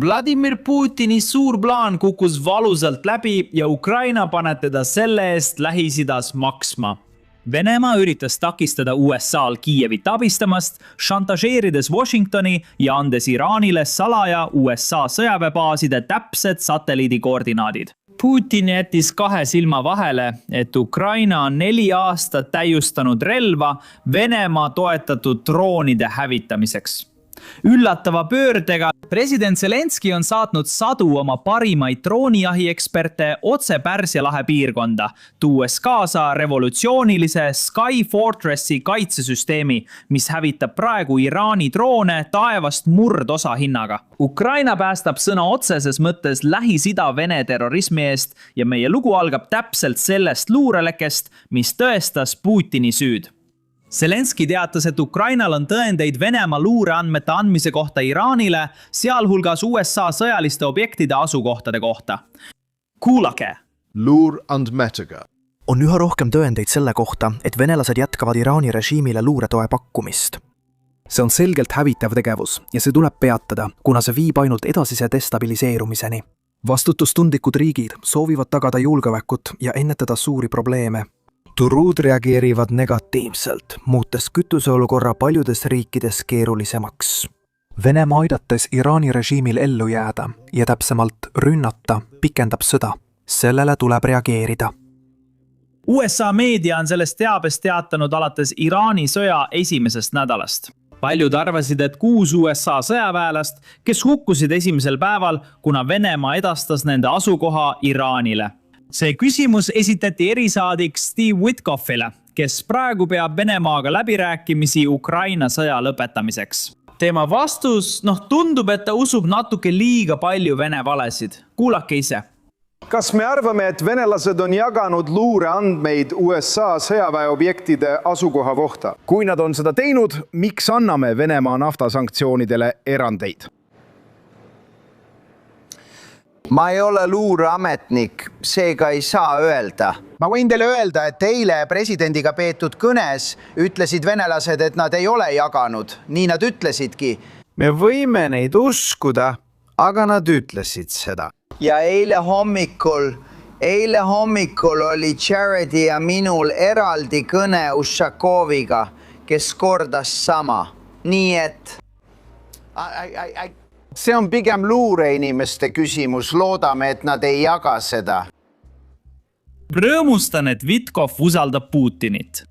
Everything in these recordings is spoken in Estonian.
Vladimir Putini suur plaan kukkus valusalt läbi ja Ukraina paneb teda selle eest Lähis-Idas maksma. Venemaa üritas takistada USA'l Kiievit abistamast, šantažeerides Washingtoni ja andes Iraanile salaja USA sõjaväebaaside täpsed satelliidikoordinaadid. Putin jättis kahe silma vahele, et Ukraina on 4 aastat täiustanud relva Venemaa toetatud droonide hävitamiseks. Üllatava pöördega president Zelenski on saatnud sadu oma parimaid droonijahi eksperte otse Pärsia lahe piirkonda, tuues kaasa revolutsioonilise Sky Fortressi kaitsesüsteemi, mis hävitab praegu Iraani droone taevast murdosa hinnaga. Ukraina päästab sõna otseses mõttes Lähis-Ida Vene terrorismi eest ja meie lugu algab täpselt sellest luurelekest, mis tõestas Putini süüd. Zelenski teatas, et Ukrainal on tõendeid Venemaa luureandmete andmise kohta Iraanile, sealhulgas USA sõjaliste objektide asukohtade kohta. Kuulake! Luureandmetega. On üha rohkem tõendeid selle kohta, et venelased jätkavad Iraani režiimile luuretoe pakkumist. See on selgelt hävitav tegevus ja see tuleb peatada, kuna see viib ainult edasise destabiliseerumiseni. Vastutustundlikud riigid soovivad tagada julgeolekut ja ennetada suuri probleeme. Turud reageerivad negatiivselt, muutes kütuseolukorra paljudes riikides keerulisemaks. Venemaa aidates Iraani režiimil ellu jääda ja täpsemalt rünnata pikendab sõda. Sellele tuleb reageerida. USA meedia on sellest teabest teatanud alates Iraani sõja esimesest nädalast. Paljud arvasid, et 6 USA sõjaväelast, kes hukkusid esimesel päeval, kuna Venemaa edastas nende asukoha Iraanile. See küsimus esitati erisaadik Steve Witkoffile, kes praegu peab Venemaaga läbirääkimisi Ukraina sõja lõpetamiseks. Tema vastus, tundub, et ta usub natuke liiga palju Vene valesid. Kuulake ise. Kas me arvame, et venelased on jaganud luureandmeid USA sõjaväeobjektide asukoha kohta? Kui nad on seda teinud, miks anname Venemaa naftasanktsioonidele erandeid? Ma ei ole luureametnik, seega ei saa öelda. Ma võin teile öelda, et eile presidendiga peetud kõnes ütlesid venelased, et nad ei ole jaganud. Nii nad ütlesidki. Me võime neid uskuda, aga nad ütlesid seda. Ja eile hommikul oli Charity ja minul eraldi kõne Ushakoviga, kes kordas sama. Nii et... See on pigem luureinimeste küsimus, loodame, et nad ei jaga seda. Rõõmustan, et Vitkov usaldab Putinit.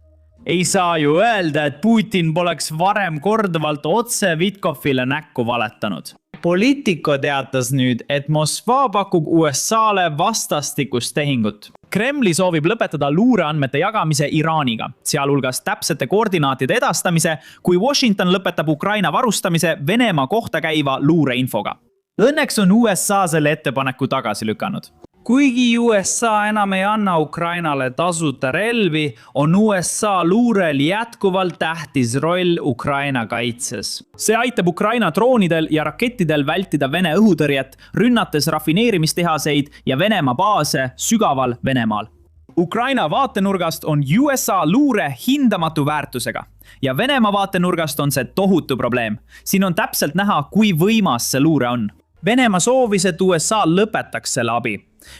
Ei saa ju öelda, et Putin poleks varem korduvalt otse Vitkovile näkku valetanud. Politico teatas nüüd, et Moskva pakub USA-le vastastikust tehingut. Kremli soovib lõpetada luureandmete jagamise Iraaniga, sealhulgas täpsete koordinaatide edastamise, kui Washington lõpetab Ukraina varustamise Venemaa kohta käiva luureinfoga. Õnneks on USA selle ettepaneku tagasi lükanud. Kuigi USA enam ei anna Ukrainale tasuta relvi, on USA luurel jätkuvalt tähtis roll Ukraina kaitses. See aitab Ukraina droonidel ja rakettidel vältida Vene õhutõrjet, rünnates rafineerimistehaseid ja Venemaa baase sügaval Venemaal. Ukraina vaatenurgast on USA luure hindamatu väärtusega ja Venemaa vaatenurgast on see tohutu probleem. Siin on täpselt näha, kui võimas see luure on. Venemaa soovis, et USA lõpetaks selle abi.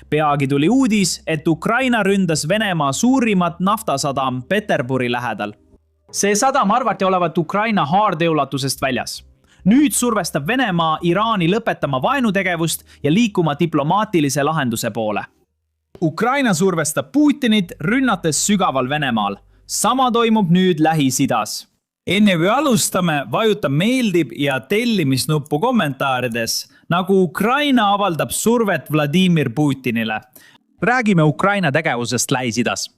Peagi tuli uudis, et Ukraina ründas Venemaa suurimat naftasadam Peterburi lähedal. See sadam arvati olevat Ukraina haardeulatusest väljas. Nüüd survestab Venemaa Iraani lõpetama vaenutegevust ja liikuma diplomaatilise lahenduse poole. Ukraina survestab Putinit rünnates sügaval Venemaal. Sama toimub nüüd Lähis-Idas. Enne kui alustame, vajuta meeldib ja tellimisnuppu kommentaarides, nagu Ukraina avaldab survet Vladimir Putinile. Räägime Ukraina tegevusest Lähis-Idas.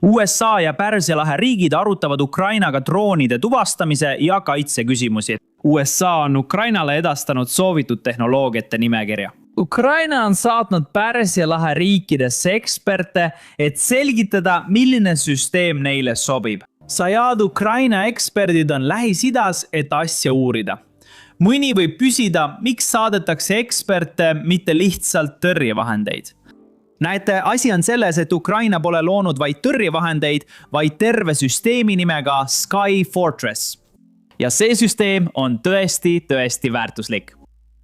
USA ja Pärsia lahe riigid arutavad Ukrainaga droonide tuvastamise ja kaitse küsimusi. USA on Ukrainale edastanud soovitud tehnoloogiate nimekirja. Ukraina on saatnud Pärsia lahe riikidesse eksperte, et selgitada, milline süsteem neile sobib. Sajad Ukraina eksperdid on Lähis-Idas, et asja uurida. Mõni võib püsida, miks saadetakse eksperte, mitte lihtsalt tõrjevahendeid. Näete, asi on selles, et Ukraina pole loonud vaid tõrjevahendeid, vaid terve süsteemi nimega Sky Fortress. Ja see süsteem on tõesti väärtuslik.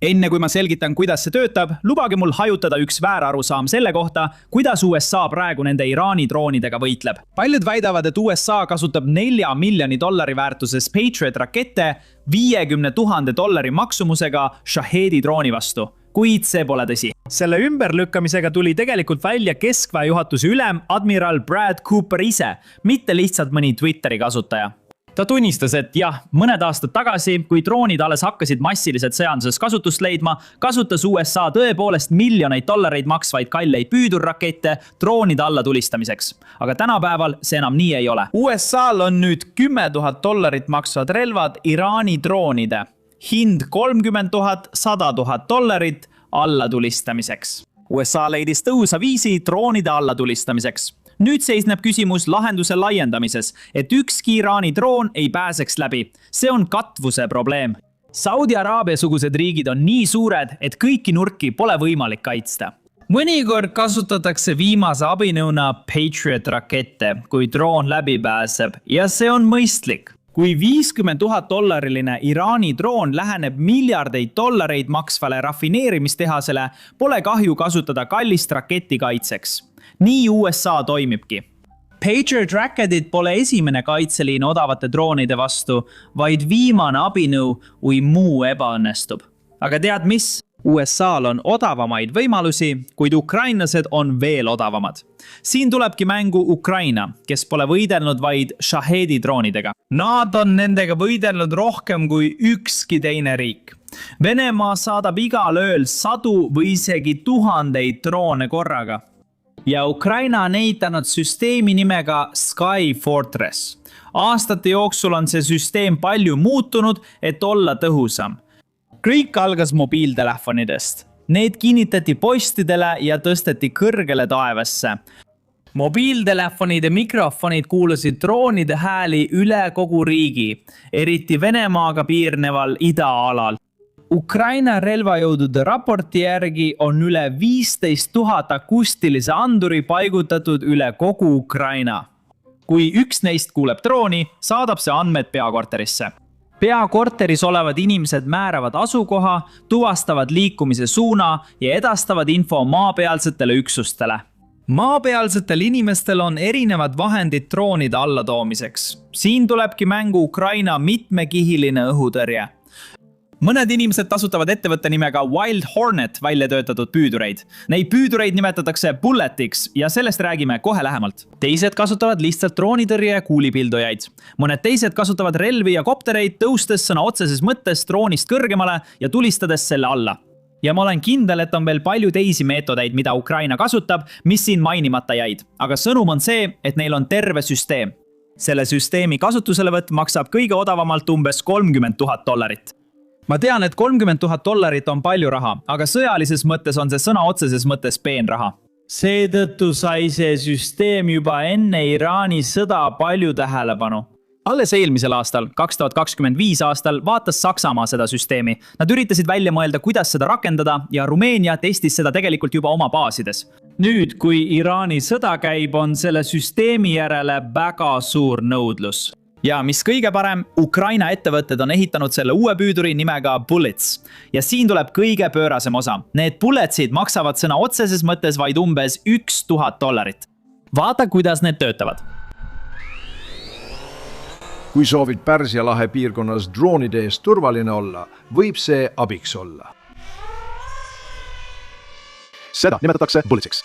Enne kui ma selgitan, kuidas see töötab, lubage mul hajutada üks väärarusaam selle kohta, kuidas USA praegu nende Iraani droonidega võitleb. Paljud väidavad, et USA kasutab $4 miljoni väärtuses Patriot rakette $50 000 maksumusega Shahedi drooni vastu. Kuid see pole tõsi. Selle ümberlükkamisega tuli tegelikult välja keskväe juhatuse ülem admiral Brad Cooper ise, mitte lihtsalt mõni Twitteri kasutaja. Ta tunnistas, et jah, mõned aastad tagasi, kui droonid alles hakkasid massiliselt sõjanduses kasutust leidma, kasutas USA tõepoolest miljoneid dollareid maksvaid kalleid püüdurrakette droonide alla tulistamiseks. Aga tänapäeval see enam nii ei ole. USA-l on nüüd $10 000 maksvad relvad Iraani droonide. Hind $30 000, $100 000 alla tulistamiseks. USA leidis tõusa viisi droonide alla tulistamiseks. Nüüd seisneb küsimus lahenduse laiendamises, et ükski Iraani droon ei pääseks läbi. See on katvuse probleem. Saudi Araabia-sugused riigid on nii suured, et kõiki nurki pole võimalik kaitsta. Mõnikord kasutatakse viimase abinõuna Patriot rakette, kui droon läbi pääseb, ja see on mõistlik. Kui $50 000 Iraani droon läheneb miljardeid dollareid maksvale rafineerimistehasele, pole kahju kasutada kallist raketi kaitseks. Nii USA toimibki. Patriot raketid pole esimene kaitseliin odavate droonide vastu, vaid viimane abinõu, kui muu ebaõnnestub. Aga tead mis? USA-l on odavamaid võimalusi, kuid ukrainlased on veel odavamad. Siin tulebki mängu Ukraina, kes pole võidelnud vaid Shahedi droonidega. Nad on nendega võidelnud rohkem kui ükski teine riik. Venemaa saadab igal ööl sadu või isegi tuhandeid droone korraga. Ja Ukraina on ehitanud süsteemi nimega Sky Fortress. Aastate jooksul on see süsteem palju muutunud, et olla tõhusam. Kõik algas mobiiltelefonidest. Need kinnitati postidele ja tõsteti kõrgele taevasse. Mobiiltelefonide mikrofonid kuulasid droonide hääli üle kogu riigi, eriti Venemaaga piirneval idaalal. Ukraina relvajõudude raporti järgi on üle 15 000 akustilise anduri paigutatud üle kogu Ukraina. Kui üks neist kuuleb drooni, saadab see andmed peakorterisse. Peakorteris olevad inimesed määravad asukoha, tuvastavad liikumise suuna ja edastavad info maapealsetele üksustele. Maapealsetel inimestel on erinevad vahendid droonide allatoomiseks. Siin tulebki mängu Ukraina mitmekihiline õhutõrje. Mõned inimesed tasutavad ettevõtte nimega Wild Hornet välja töötatud püüdureid. Neid püüdureid nimetatakse bulletiks ja sellest räägime kohe lähemalt. Teised kasutavad lihtsalt droonitõrje ja kuulipildujaid. Mõned teised kasutavad relvi ja koptereid tõustes sõna otseses mõttes droonist kõrgemale ja tulistades selle alla. Ja ma olen kindel, et on veel palju teisi meetodeid, mida Ukraina kasutab, mis siin mainimata jäid. Aga sõnum on see, et neil on terve süsteem. Selle süsteemi kasutuselevõtt maksab kõige odavamalt umbes $30 000. Ma tean, et $30 000 on palju raha, aga sõjalises mõttes on see sõna otseses mõttes peenraha. Seetõttu sai see süsteem juba enne Iraani sõda palju tähelepanu. Alles eelmisel aastal, 2025 aastal, vaatas Saksamaa seda süsteemi. Nad üritasid välja mõelda, kuidas seda rakendada ja Rumeenia testis seda tegelikult juba oma baasides. Nüüd, kui Iraani sõda käib, on selle süsteemi järele väga suur nõudlus. Ja mis kõige parem, Ukraina ettevõtted on ehitanud selle uue püüduri nimega Bullets. Ja siin tuleb kõige pöörasem osa. Need Bulletsid maksavad sõna otseses mõttes vaid umbes $1000. Vaata, kuidas need töötavad. Kui soovid Pärsia lahe piirkonnas droonide eest turvaline olla, võib see abiks olla. Seda nimetatakse Bulletsiks.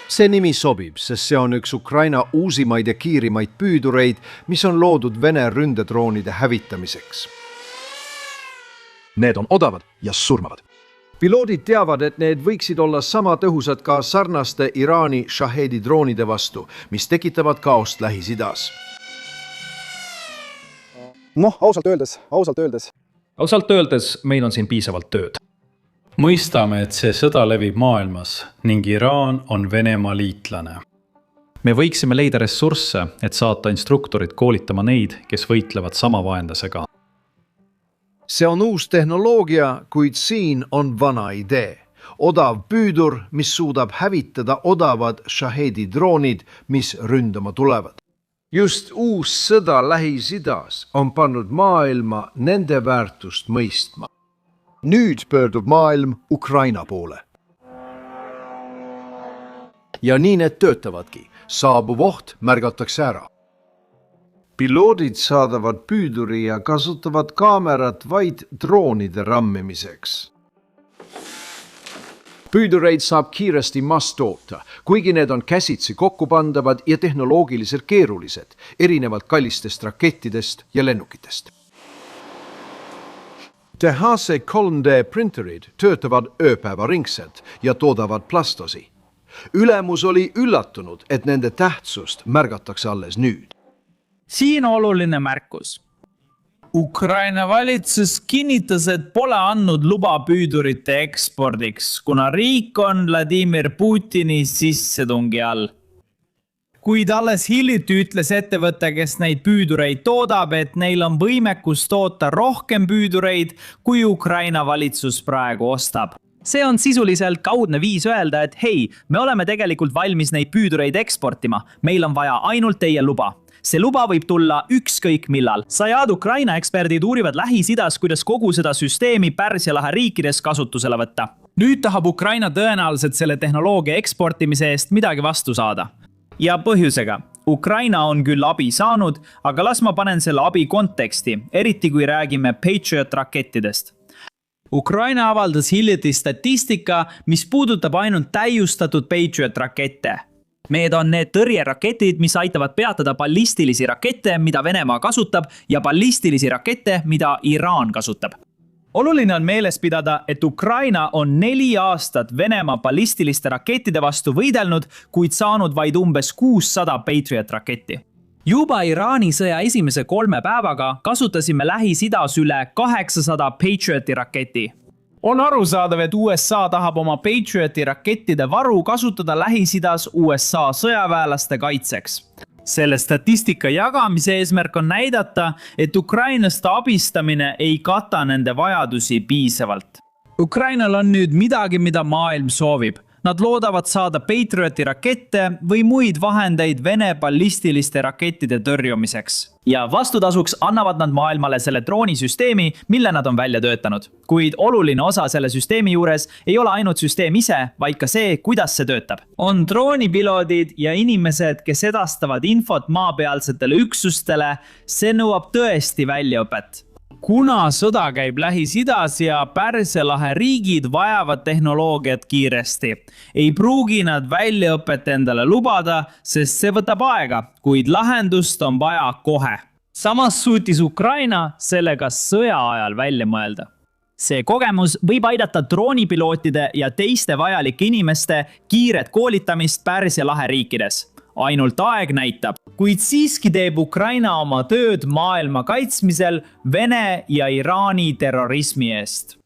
See nimi sobib, sest see on üks Ukraina uusimaid ja kiirimaid püüdureid, mis on loodud Vene ründedroonide hävitamiseks. Need on odavad ja surmavad. Piloodid teavad, et need võiksid olla sama tõhusad ka sarnaste Iraani Shahedi droonide vastu, mis tekitavad kaost Lähis-Idas. Ausalt öeldes. Ausalt öeldes meil on siin piisavalt tööd. Mõistame, et see sõda levib maailmas ning Iraan on Venemaa liitlane. Me võiksime leida ressursse, et saata instruktorid koolitama neid, kes võitlevad sama vaenlasega. See on uus tehnoloogia, kuid siin on vana idee. Odav püüdur, mis suudab hävitada odavad Shahedi droonid, mis ründama tulevad. Just uus sõda Lähis-Idas on pannud maailma nende väärtust mõistma. nüüd pöördub maailm Ukraina poole. ja nii need töötavadki. Saabuv oht märgatakse ära. Piloodid saadavad püüduri ja kasutavad kaamerat vaid droonide rammimiseks. Püüdureid saab kiiresti masstoota, kuigi need on käsitsi kokkupandavad ja tehnoloogiliselt keerulised, erinevalt kallistest rakettidest ja lennukitest. Tehase 3D printerid töötavad ööpäevaringselt ja toodavad plastosi. Ülemus oli üllatunud, et nende tähtsust märgatakse alles nüüd. Siin oluline märkus. Ukraina valitsus kinnitas, et pole andnud luba püüdurite ekspordiks, kuna riik on Vladimir Putini sissetungi all. Kuid alles hiljuti ütles ettevõte, kes neid püüdureid toodab, et neil on võimekus toota rohkem püüdureid, kui Ukraina valitsus praegu ostab. See on sisuliselt kaudne viis öelda, et hei, me oleme tegelikult valmis neid püüdureid eksportima. Meil on vaja ainult teie luba. See luba võib tulla ükskõik millal. Sajad Ukraina eksperdid uurivad Lähis-Idas, kuidas kogu seda süsteemi Pärsia lahe riikides kasutusele võtta. Nüüd tahab Ukraina tõenäoliselt selle tehnoloogia eksportimise eest midagi vastu saada. Ja põhjusega. Ukraina on küll abi saanud, aga las ma panen selle abi konteksti, eriti kui räägime Patriot rakettidest. Ukraina avaldas hiljuti statistika, mis puudutab ainult täiustatud Patriot rakette. Need on need tõrjeraketid, mis aitavad peatada ballistilisi rakette, mida Venemaa kasutab, ja ballistilisi rakette, mida Iraan kasutab. Oluline on meeles pidada, et Ukraina on 4 aastat Venemaa ballistiliste rakettide vastu võidelnud, kuid saanud vaid umbes 600 Patriot raketti. Juba Iraani sõja esimese 3 päevaga kasutasime Lähis-Idas üle 800 Patrioti raketi. On arusaadav, et USA tahab oma Patrioti rakettide varu kasutada Lähis-Idas USA sõjaväelaste kaitseks. Selle statistika jagamise eesmärk on näidata, et Ukrainaste abistamine ei kata nende vajadusi piisavalt. Ukrainal on nüüd midagi, mida maailm soovib. Nad loodavad saada Patrioti rakette või muid vahendeid Vene ballistiliste rakettide tõrjumiseks. Ja vastutasuks annavad nad maailmale selle droonisüsteemi, mille nad on välja töötanud. Kuid oluline osa selle süsteemi juures ei ole ainult süsteem ise, vaid ka see, kuidas see töötab. On droonipiloodid ja inimesed, kes edastavad infot maapealsetele üksustele, see nõuab tõesti väljaõpet. Kuna sõda käib Lähis-Idas ja Pärsia lahe riigid vajavad tehnoloogiat kiiresti, ei pruugi nad väljaõpet endale lubada, sest see võtab aega, kuid lahendust on vaja kohe. Samas suutis Ukraina sellega sõja ajal välja mõelda. See kogemus võib aidata droonipilootide ja teiste vajalike inimeste kiiret koolitamist Pärsia lahe riikides. Ainult aeg näitab, kuid siiski teeb Ukraina oma tööd maailma kaitsmisel Vene ja Iraani terrorismi eest.